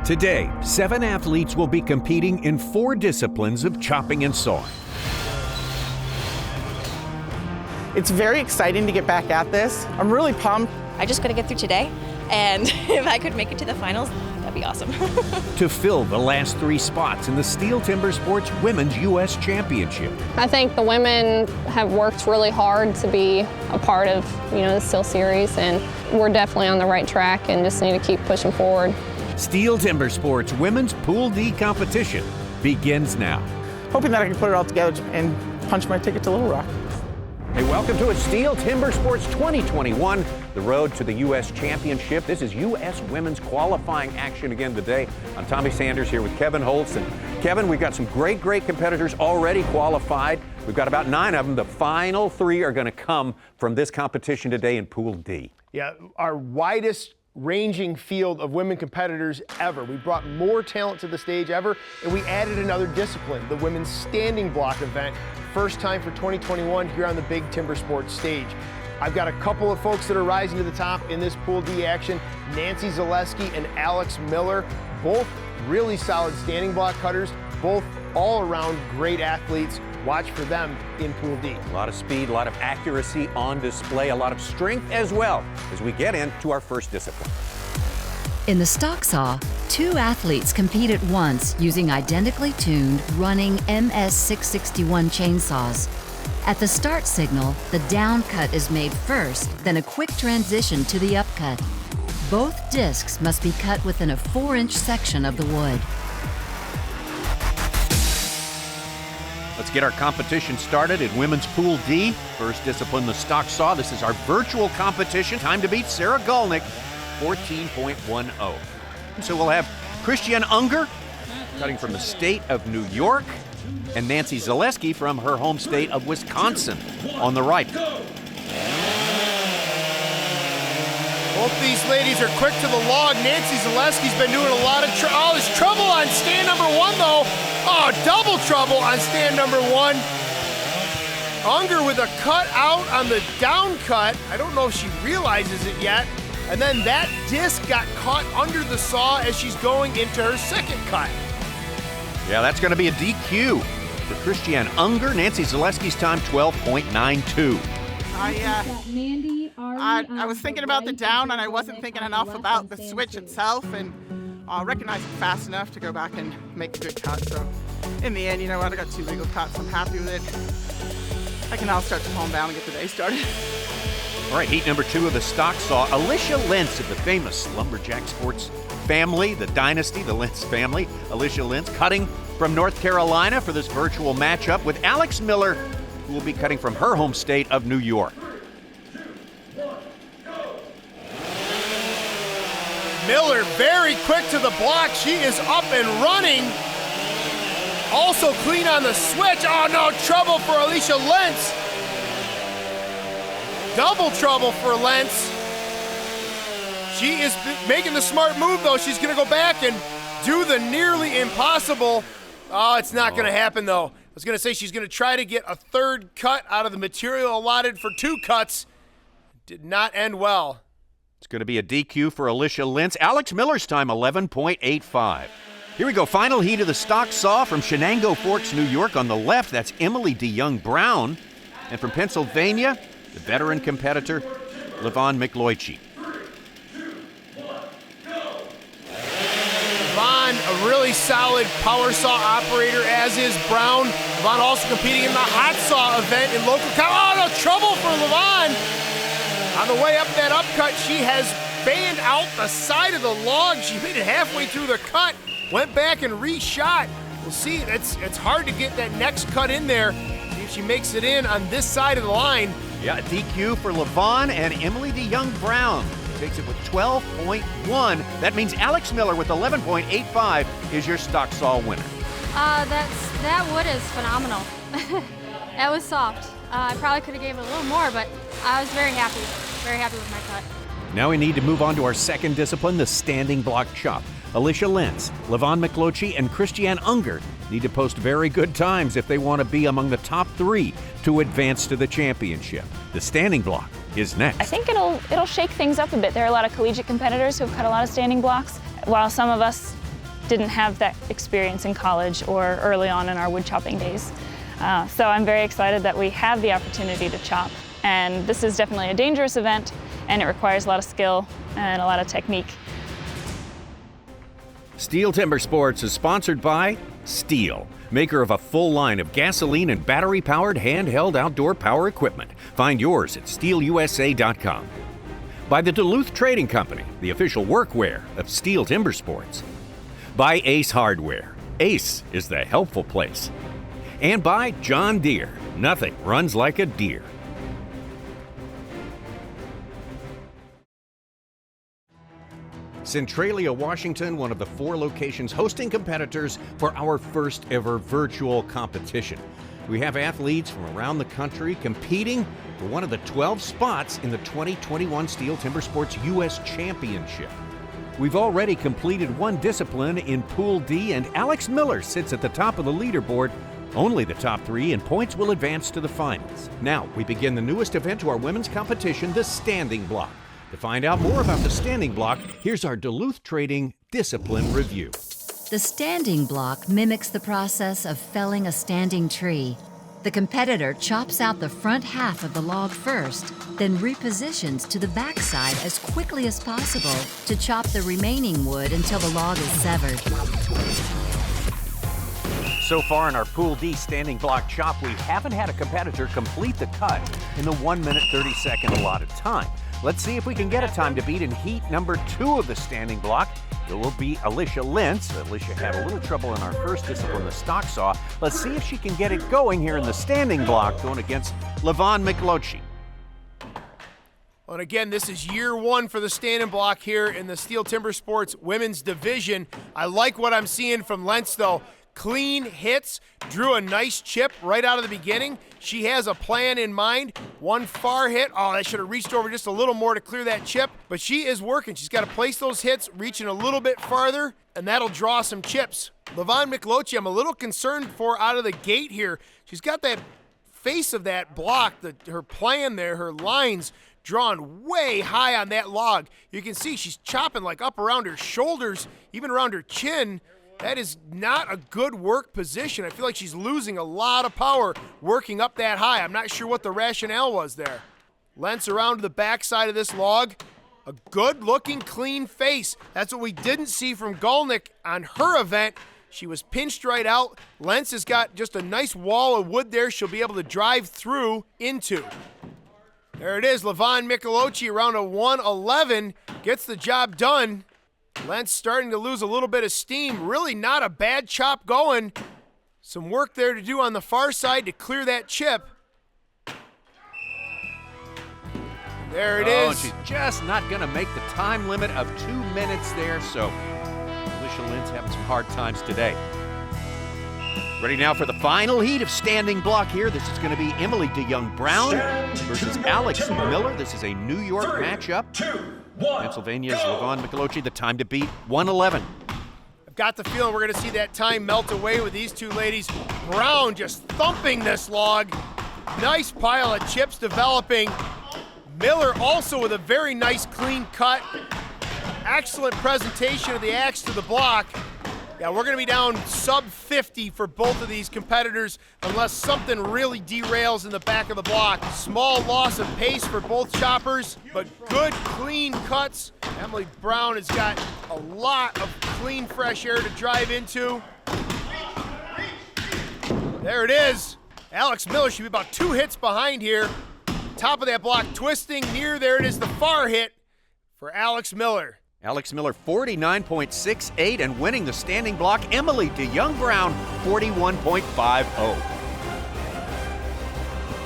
Today, 7 athletes will be competing in 4 disciplines of chopping and sawing. It's very exciting to get back at this. I'm really pumped. I just got to get through today, and if I could make it to the finals, that'd be awesome. To fill the last 3 spots in the STIHL Timbersports Women's U.S. Championship. I think the women have worked really hard to be a part of, the STIHL series, and we're definitely on the right track and just need to keep pushing forward. STIHL Timbersports Women's Pool D competition begins now. Hoping that I can put it all together and punch my ticket to Little Rock. Hey, welcome to STIHL Timbersports 2021, the road to the U.S. Championship. This is U.S. Women's qualifying action again today. I'm Tommy Sanders here with Kevin Holtz. And Kevin, we've got some great competitors already qualified. We've got about 9 of them. The final 3 are going to come from this competition today in Pool D. Yeah, our widest ranging field of women competitors ever. We brought more talent to the stage ever, and we added another discipline, the women's standing block event. First time for 2021 here on the big Timbersports stage. I've got a couple of folks that are rising to the top in this Pool D action. Nancy Zaleski and Alex Miller, both really solid standing block cutters, both all around great athletes. Watch for them in Pool D. A lot of speed, a lot of accuracy on display, a lot of strength as well as we get into our first discipline. In the stock saw, 2 athletes compete at once using identically tuned running MS-661 chainsaws. At the start signal, the down cut is made first, then a quick transition to the upcut. Both discs must be cut within a 4-inch section of the wood. Let's get our competition started in Women's Pool D. First discipline, the stock saw. This is our virtual competition. Time to beat Sarah Gulnick, 14.10. So we'll have Christiane Unger, cutting from the state of New York, and Nancy Zaleski from her home state of Wisconsin on the right. Both these ladies are quick to the log. Nancy Zaleski's been doing a lot of there's trouble on stand number 1 though. Oh, double trouble on stand number 1. Unger with a cut out on the down cut. I don't know if she realizes it yet. And then that disc got caught under the saw as she's going into her second cut. Yeah, that's going to be a DQ for Christiane Unger. Nancy Zaleski's time, 12.92. I was thinking about the down, and I wasn't thinking enough about the switch itself, and recognized it fast enough to go back and make a good cut. So in the end, you know what, I got 2 legal cuts. I'm happy with it. I can now start to calm down and get the day started. All right, heat number 2 of the stock saw. Alicia Lentz of the famous lumberjack sports family, the dynasty, the Lentz family. Alicia Lentz cutting from North Carolina for this virtual matchup with Alex Miller, who will be cutting from her home state of New York. Miller very quick to the block. She is up and running. Also clean on the switch. Oh no, trouble for Alicia Lentz. Double trouble for Lentz. She is making the smart move though. She's gonna go back and do the nearly impossible. Oh, it's not gonna happen though. I was gonna say she's gonna try to get a 3rd cut out of the material allotted for 2 cuts. Did not end well. It's going to be a DQ for Alicia Lentz. Alex Miller's time, 11.85. Here we go, final heat of the stock saw from Shenango Forks, New York. On the left, that's Emily DeYoung-Brown. And from Pennsylvania, the veteran competitor, Levon McLoichie. Levon, a really solid power saw operator, as is Brown. Levon also competing in the hot saw event in local. Oh, no, trouble for Levon. On the way up that upcut, she has fanned out the side of the log. She made it halfway through the cut, went back and reshot. We'll see, it's hard to get that next cut in there. See if she makes it in on this side of the line. Yeah, a DQ for Levon, and Emily DeYoung-Brown takes it with 12.1. That means Alex Miller with 11.85 is your stock saw winner. That wood is phenomenal. That was soft. I probably could have gave it a little more, but I was very happy with my cut. Now we need to move on to our second discipline, the standing block chop. Alicia Lentz, Levon McLoichie, and Christiane Unger need to post very good times if they want to be among the top 3 to advance to the championship. The standing block is next. I think it'll shake things up a bit. There are a lot of collegiate competitors who have cut a lot of standing blocks, while some of us didn't have that experience in college or early on in our wood chopping days. So I'm very excited that we have the opportunity to chop. And this is definitely a dangerous event, and it requires a lot of skill and a lot of technique. STIHL Timbersports is sponsored by STIHL, maker of a full line of gasoline and battery-powered handheld outdoor power equipment. Find yours at stihlusa.com. By the Duluth Trading Company, the official workwear of STIHL Timbersports. By Ace Hardware. Ace is the helpful place. And by John Deere. Nothing runs like a deer. Centralia, Washington, one of the 4 locations hosting competitors for our first ever virtual competition. We have athletes from around the country competing for one of the 12 spots in the 2021 STIHL Timbersports U.S. Championship. We've already completed one discipline in Pool D, and Alex Miller sits at the top of the leaderboard. Only the top 3 in points will advance to the finals. Now, we begin the newest event to our women's competition, the standing block. To find out more about the standing block, here's our Duluth Trading Discipline Review. The standing block mimics the process of felling a standing tree. The competitor chops out the front half of the log first, then repositions to the back side as quickly as possible to chop the remaining wood until the log is severed. So far in our Pool D standing block chop, we haven't had a competitor complete the cut in the 1 minute 30 second allotted time. Let's see if we can get a time to beat in heat number 2 of the standing block. It will be Alicia Lentz. Alicia had a little trouble in our first discipline, the stock saw. Let's see if she can get it going here in the standing block, going against Levon Michelocci. Well, and again, this is year 1 for the standing block here in the STIHL Timbersports women's division. I like what I'm seeing from Lentz, though. Clean hits, drew a nice chip right out of the beginning. She has a plan in mind. One far hit. Oh, that should have reached over just a little more to clear that chip. But she is working. She's got to place those hits, reaching a little bit farther, and that'll draw some chips. Levon Michelocci, I'm a little concerned for out of the gate here. She's got that face of that block, her plan there, her lines drawn way high on that log. You can see she's chopping like up around her shoulders, even around her chin. That is not a good work position. I feel like she's losing a lot of power working up that high. I'm not sure what the rationale was there. Lentz around to the backside of this log. A good-looking, clean face. That's what we didn't see from Golnick on her event. She was pinched right out. Lentz has got just a nice wall of wood there she'll be able to drive through into. There it is, Levon Michelocci around a 1:11. Gets the job done. Lentz starting to lose a little bit of steam. Really not a bad chop going. Some work there to do on the far side to clear that chip. There it is. And she's just not going to make the time limit of 2 minutes there, so Alicia Lentz having some hard times today. Ready now for the final heat of standing block here. This is going to be Emily DeYoung-Brown versus Alex Miller. This is a New York matchup. Pennsylvania's Levon Michelocci, the time to beat 1:11. I've got the feeling we're going to see that time melt away with these two ladies. Brown just thumping this log. Nice pile of chips developing. Miller also with a very nice clean cut. Excellent presentation of the axe to the block. Yeah, we're going to be down sub 50 for both of these competitors unless something really derails in the back of the block. Small loss of pace for both choppers, but good, clean cuts. Emily Brown has got a lot of clean, fresh air to drive into. There it is. Alex Miller should be about 2 hits behind here. Top of that block twisting near. There it is, the far hit for Alex Miller. Alex Miller 49.68 and winning the standing block. Emily DeYoung-Brown 41.50.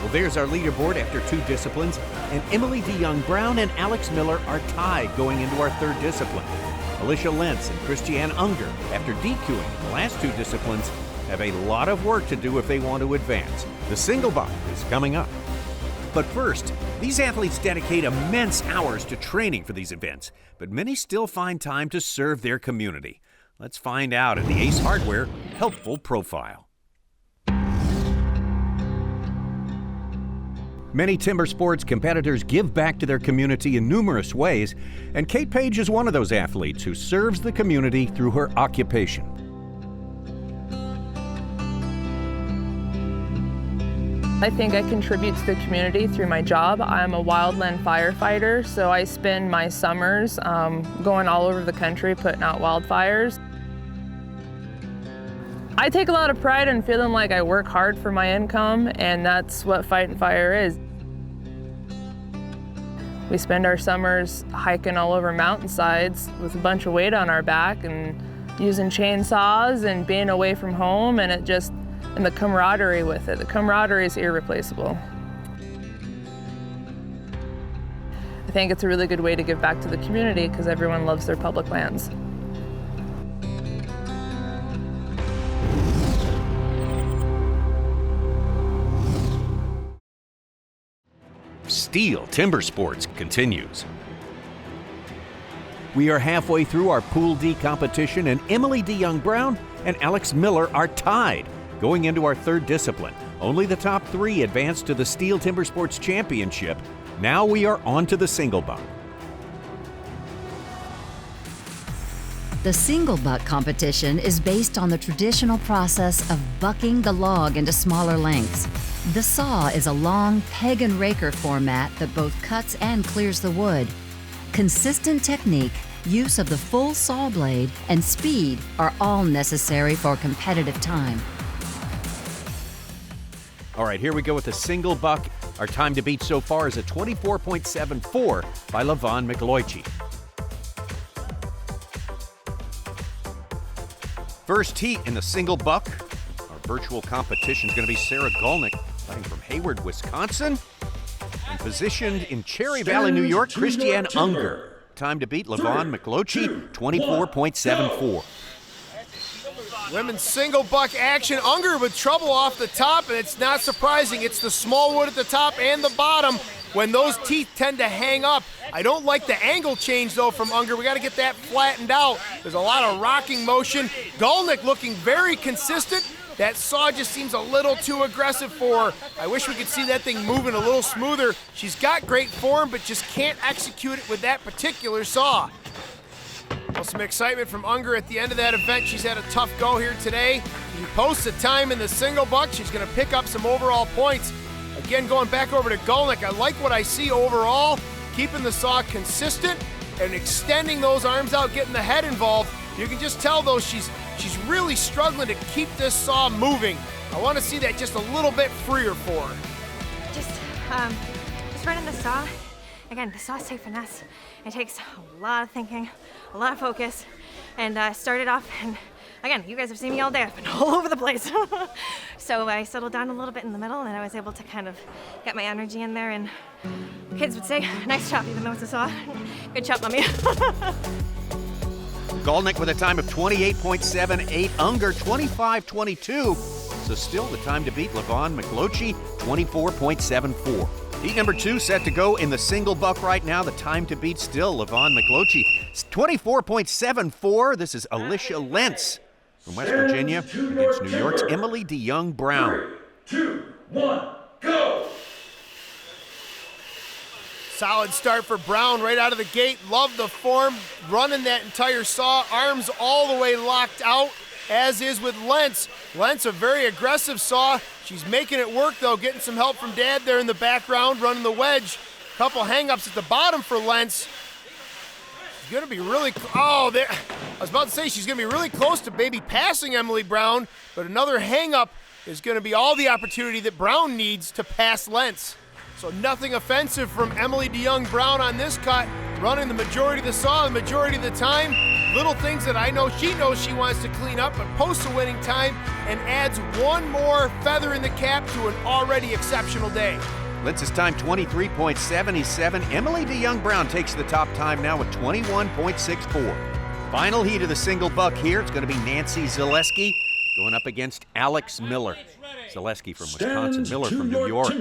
Well, there's our leaderboard after 2 disciplines, and Emily DeYoung-Brown and Alex Miller are tied going into our 3rd discipline. Alicia Lentz and Christiane Unger, after DQing the last 2 disciplines, have a lot of work to do if they want to advance. The single block is coming up. But first, these athletes dedicate immense hours to training for these events, but many still find time to serve their community. Let's find out in the Ace Hardware Helpful Profile. Many timber sports competitors give back to their community in numerous ways, and Kate Page is one of those athletes who serves the community through her occupation. I think I contribute to the community through my job. I'm a wildland firefighter, so I spend my summers going all over the country putting out wildfires. I take a lot of pride in feeling like I work hard for my income, and that's what Fighting Fire is. We spend our summers hiking all over mountainsides with a bunch of weight on our back and using chainsaws and being away from home, and and the camaraderie with it. The camaraderie is irreplaceable. I think it's a really good way to give back to the community because everyone loves their public lands. STIHL Timbersports continues. We are halfway through our Pool D competition, and Emily DeYoung-Brown and Alex Miller are tied going into our third discipline. Only the top three advance to the STIHL Timbersports Championship. Now we are on to the single buck. The single buck competition is based on the traditional process of bucking the log into smaller lengths. The saw is a long peg and raker format that both cuts and clears the wood. Consistent technique, use of the full saw blade, and speed are all necessary for competitive time. All right, here we go with the single buck. Our time to beat so far is a 24.74 by Levon McLoichie. First heat in the single buck. Our virtual competition is going to be Sarah Golnick, fighting from Hayward, Wisconsin. And positioned in Cherry Valley, New York, Christiane Unger. Time to beat Levon McLoichie, 24.74. Women's single buck action. Unger with trouble off the top, and it's not surprising. It's the small wood at the top and the bottom when those teeth tend to hang up. I don't like the angle change, though, from Unger. We got to get that flattened out. There's a lot of rocking motion. Golnick looking very consistent. That saw just seems a little too aggressive for her. I wish we could see that thing moving a little smoother. She's got great form, but just can't execute it with that particular saw. Well, some excitement from Unger at the end of that event. She's had a tough go here today. She posts a time in the single buck. She's going to pick up some overall points. Again, going back over to Golnick, I like what I see overall. Keeping the saw consistent and extending those arms out, getting the head involved. You can just tell, though, she's really struggling to keep this saw moving. I want to see that just a little bit freer for her. Just running the saw. Again, the saw's take finesse. It takes a lot of thinking, a lot of focus, and I started off, and again, you guys have seen me all day. I've been all over the place. So I settled down a little bit in the middle, and I was able to kind of get my energy in there, and kids would say, nice chop, even though it's a saw. Good chop, mommy. Golnick with a time of 28.78, Unger 25.22. So still the time to beat Levon McLoichie, 24.74. Heat number 2 set to go in the single buck right now. The time to beat still Levon McLoichie, 24.74. This is Alicia Lentz from West Virginia against New York's Emily DeYoung-Brown. 3, 2, 1, go! Solid start for Brown right out of the gate. Love the form, running that entire saw, arms all the way locked out, as is with Lentz. Lentz, a very aggressive saw. She's making it work, though, getting some help from Dad there in the background, running the wedge. Couple hang-ups at the bottom for Lentz. She's going to be really, there. I was about to say she's going to be really close to maybe passing Emily Brown, but another hang-up is going to be all the opportunity that Brown needs to pass Lentz. So nothing offensive from Emily DeYoung-Brown on this cut, running the majority of the saw the majority of the time. Little things that I know she knows she wants to clean up, but posts a winning time and adds one more feather in the cap to an already exceptional day. Lentz's time 23.77. Emily DeYoung-Brown takes the top time now with 21.64. Final heat of the single buck here. It's going to be Nancy Zaleski going up against Alex Miller. Zaleski from Wisconsin, Miller from New York.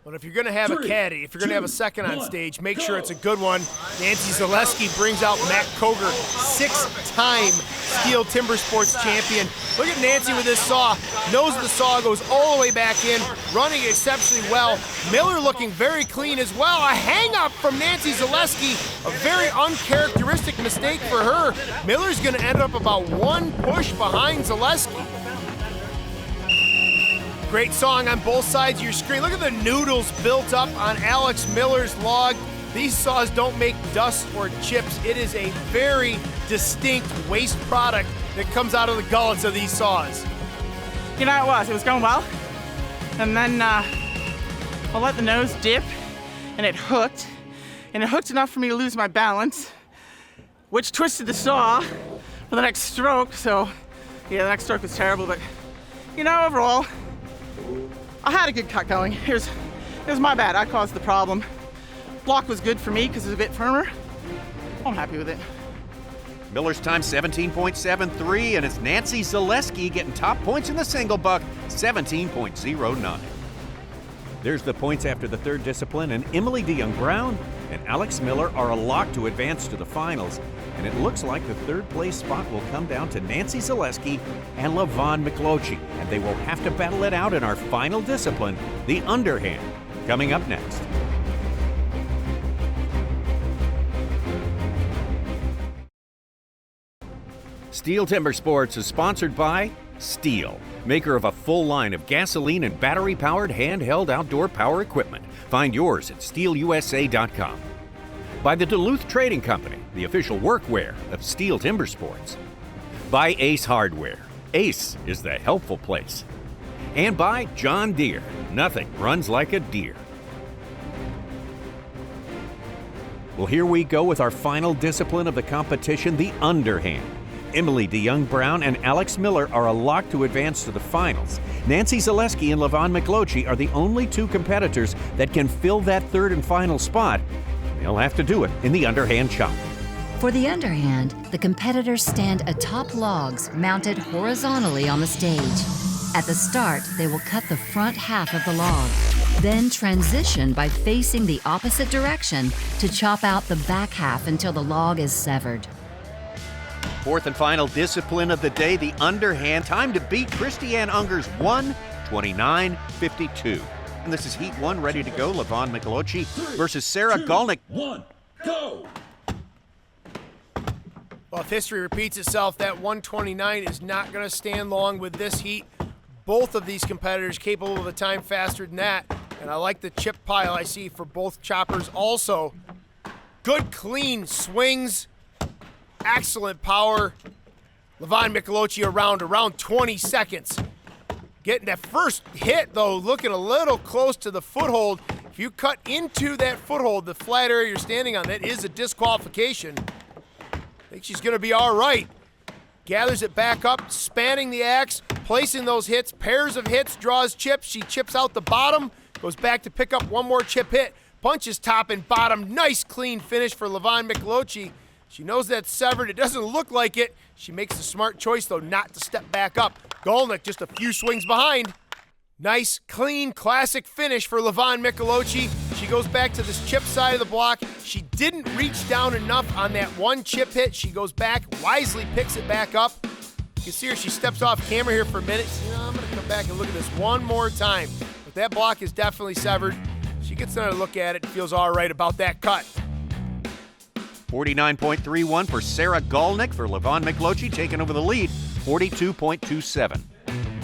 But if you're going to have a caddy, if you're going to have a second on stage, make sure it's a good one. Nancy Zaleski brings out Matt Koger, 6-time STIHL Timbersports champion. Look at Nancy with this saw. Nose of the saw goes all the way back in, running exceptionally well. Miller looking very clean as well. A hang-up from Nancy Zaleski, a very uncharacteristic mistake for her. Miller's going to end up about one push behind Zaleski. Great sawing on both sides of your screen. Look at the noodles built up on Alex Miller's log. These saws don't make dust or chips. It is a very distinct waste product that comes out of the gullets of these saws. You know, it was going well. And then I let the nose dip and it hooked. And it hooked enough for me to lose my balance, which twisted the saw for the next stroke. So yeah, the next stroke was terrible, but you know, overall, I had a good cut going. It was my bad, I caused the problem. Block was good for me because it was a bit firmer. I'm happy with it. Miller's time 17.73, and it's Nancy Zaleski getting top points in the single buck, 17.09. There's the points after the third discipline, and Emily DeYoung-Brown and Alex Miller are a lock to advance to the finals. And it looks like the third place spot will come down to Nancy Zaleski and LaVon McLochie, and they will have to battle it out in our final discipline, the underhand, coming up next. STIHL Timbersports is sponsored by STIHL, maker of a full line of gasoline and battery-powered handheld outdoor power equipment. Find yours at stihlusa.com. By the Duluth Trading Company, the official workwear of STIHL Timbersports. By Ace Hardware. Ace is the helpful place. And by John Deere. Nothing runs like a deer. Well, here we go with our final discipline of the competition, the underhand. Emily DeYoung-Brown and Alex Miller are a lock to advance to the finals. Nancy Zaleski and LaVon McLochie are the only two competitors that can fill that third and final spot. They'll have to do it in the underhand chop. For the underhand, the competitors stand atop logs mounted horizontally on the stage. At the start, they will cut the front half of the log, then transition by facing the opposite direction to chop out the back half until the log is severed. Fourth and final discipline of the day, the underhand. Time to beat Christiane Unger's 1:29.52. And this is Heat 1, ready to go. LaVon McLochie versus Sarah Golnick. 1, go! Well, if history repeats itself, that 129 is not going to stand long with this heat. Both of these competitors capable of a time faster than that. And I like the chip pile I see for both choppers also. Good, clean swings. Excellent power. LaVon McLochie around 20 seconds. Getting that first hit, though, looking a little close to the foothold. If you cut into that foothold, the flat area you're standing on, that is a disqualification. I think she's going to be all right. Gathers it back up, spanning the axe, placing those hits, pairs of hits, draws chips. She chips out the bottom, goes back to pick up one more chip hit, punches top and bottom. Nice, clean finish for LaVon McLochie. She knows that's severed. It doesn't look like it. She makes the smart choice, though, not to step back up. Golnick just a few swings behind. Nice, clean, classic finish for LaVon McLochie. She goes back to this chip side of the block. She didn't reach down enough on that one chip hit. She goes back, wisely picks it back up. You can see her, she steps off camera here for a minute. I'm going to come back and look at this one more time. But that block is definitely severed. She gets another look at it and feels all right about that cut. 49.31 for Sarah Golnick. For LaVon McLochie, taking over the lead, 42.27.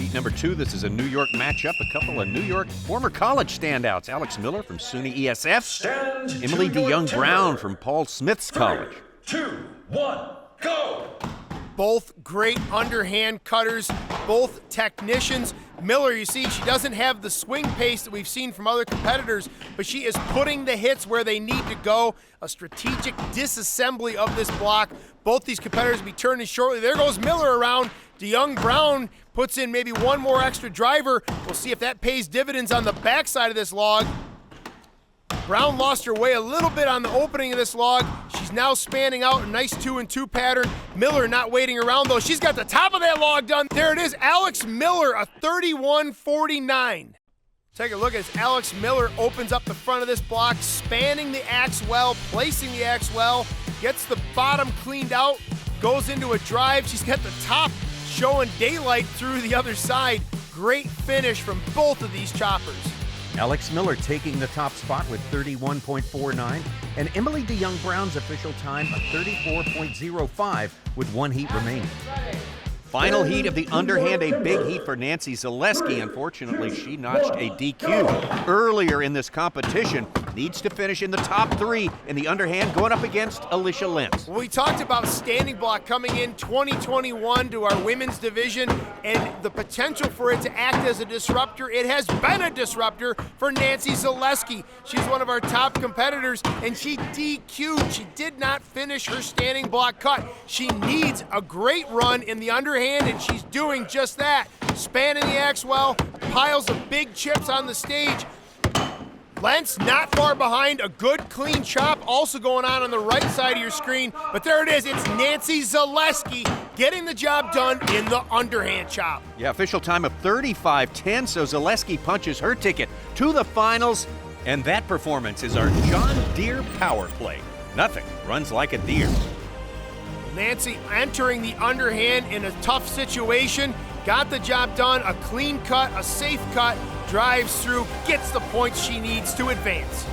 Heat number 2, this is a New York matchup. A couple of New York former college standouts. Alex Miller from SUNY ESF. Emily DeYoung-Brown from Paul Smith's College. 3, 2, 1, go! Both great underhand cutters, both technicians. Miller, you see, she doesn't have the swing pace that we've seen from other competitors, but she is putting the hits where they need to go. A strategic disassembly of this block. Both these competitors will be turning shortly. There goes Miller around. DeYoung-Brown puts in maybe one more extra driver. We'll see if that pays dividends on the backside of this log. Brown lost her way a little bit on the opening of this log. She's now spanning out a nice 2-and-2 pattern. Miller not waiting around, though. She's got the top of that log done. There it is, Alex Miller, a 31.49. Take a look as Alex Miller opens up the front of this block, spanning the axe well, placing the axe well, gets the bottom cleaned out, goes into a drive. She's got the top showing daylight through the other side. Great finish from both of these choppers. Alex Miller taking the top spot with 31.49, and Emily DeYoung-Brown's official time of 34.05 with 1 heat remaining. Final heat of the underhand, a big heat for Nancy Zaleski. Unfortunately, she notched a DQ earlier in this competition. Needs to finish in the top 3 in the underhand, going up against Alicia Lentz. We talked about standing block coming in 2021 to our women's division and the potential for it to act as a disruptor. It has been a disruptor for Nancy Zaleski. She's one of our top competitors, and she DQ'd. She did not finish her standing block cut. She needs a great run in the underhand, and she's doing just that. Spanning the axe well, piles of big chips on the stage. Lentz not far behind, a good clean chop also going on the right side of your screen, but there it is, it's Nancy Zaleski getting the job done in the underhand chop. Yeah, official time of 35.10, so Zaleski punches her ticket to the finals, and that performance is our John Deere power play. Nothing runs like a deer. Nancy entering the underhand in a tough situation, got the job done, a clean cut, a safe cut, drives through, gets the points she needs to advance.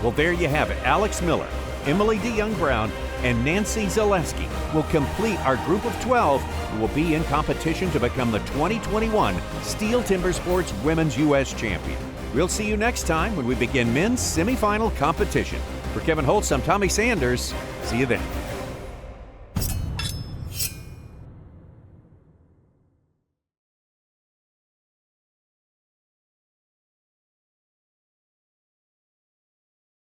Well, there you have it. Alex Miller, Emily DeYoung-Brown, and Nancy Zaleski will complete our group of 12 who will be in competition to become the 2021 STIHL Timbersports Women's U.S. Champion. We'll see you next time when we begin men's semifinal competition. For Kevin Holtz, I'm Tommy Sanders. See you then.